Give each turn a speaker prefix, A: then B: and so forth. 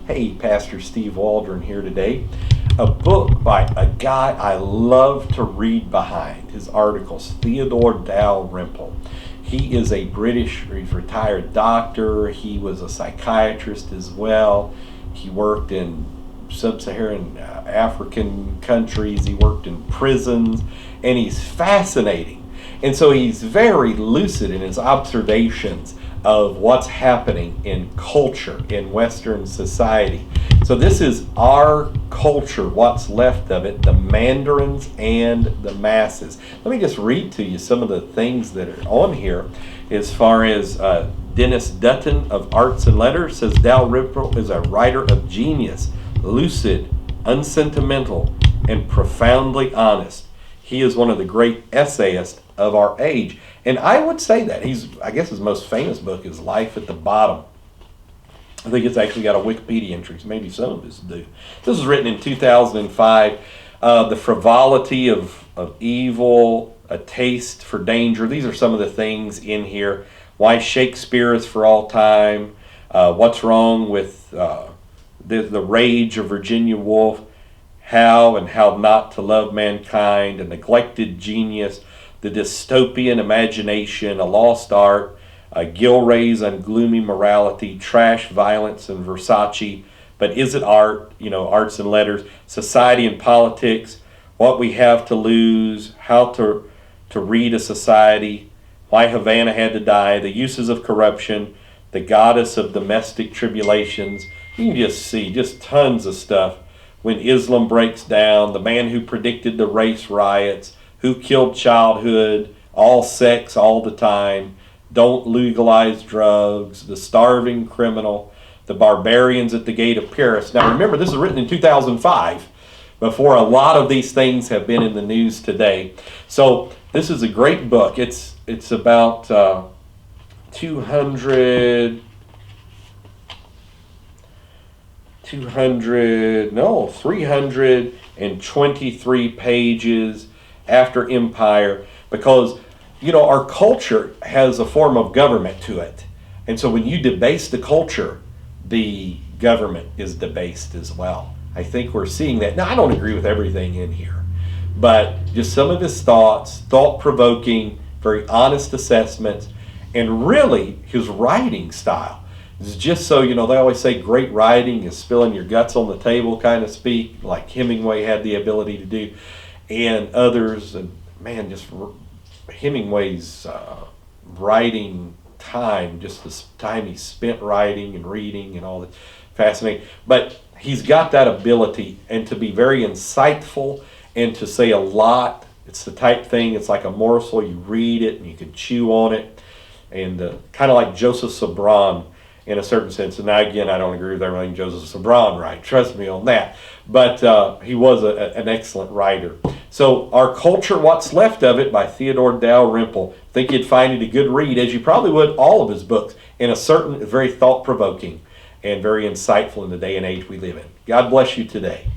A: Hey, Pastor Steve Waldron here today. A book by a guy I love to read behind his articles, Theodore Dalrymple. He is a British retired doctor. He was a psychiatrist as well. He worked in sub-Saharan African countries. He worked in prisons, and he's fascinating. And so he's very lucid in his observations of what's happening in culture, in Western society. So this is our culture, what's left of it, the mandarins and the masses. Let me just read to you some of the things that are on here. As far as Dennis Dutton of Arts and Letters says, Dalrymple is a writer of genius, lucid, unsentimental, and profoundly honest. He is one of the great essayists of our age. And I would say that. I guess his most famous book is Life at the Bottom. I think it's actually got a Wikipedia entry, so maybe some of us do. This was written in 2005. The frivolity of evil, a taste for danger. These are some of the things in here. Why Shakespeare is for all time. What's wrong with the rage of Virginia Woolf. How and how not to love mankind. A neglected genius. The dystopian imagination, a lost art, Gilray's ungloomy morality, trash, violence, and Versace. But is it art? Arts and letters, society and politics, what we have to lose, how to read a society, why Havana had to die, the uses of corruption, the goddess of domestic tribulations. You can just see just tons of stuff. When Islam breaks down, the man who predicted the race riots, who killed childhood, all sex all the time, don't legalize drugs, the starving criminal, the barbarians at the gate of Paris. Now remember, this is written in 2005, before a lot of these things have been in the news today. So this is a great book. It's about 323 pages after Empire, because our culture has a form of government to it, and so when you debase the culture, the government is debased as well. I think we're seeing that. Now, I don't agree with everything in here, but just some of his thoughts, thought-provoking, very honest assessments, and really his writing style is just so, they always say great writing is spilling your guts on the table, kind of speak, like Hemingway had the ability to do, and others. And man, just Hemingway's writing time, just the time he spent writing and reading and all that, fascinating. But he's got that ability, and to be very insightful and to say a lot. It's the type thing, it's like a morsel, you read it and you can chew on it, and kind of like Joseph Sobran in a certain sense. And now again, I don't agree with everything Joseph Sobran writes, trust me on that, but he was an excellent writer. So Our Culture, What's Left of It by Theodore Dalrymple. I think you'd find it a good read, as you probably would all of his books, in a certain, very thought-provoking and very insightful in the day and age we live in. God bless you today.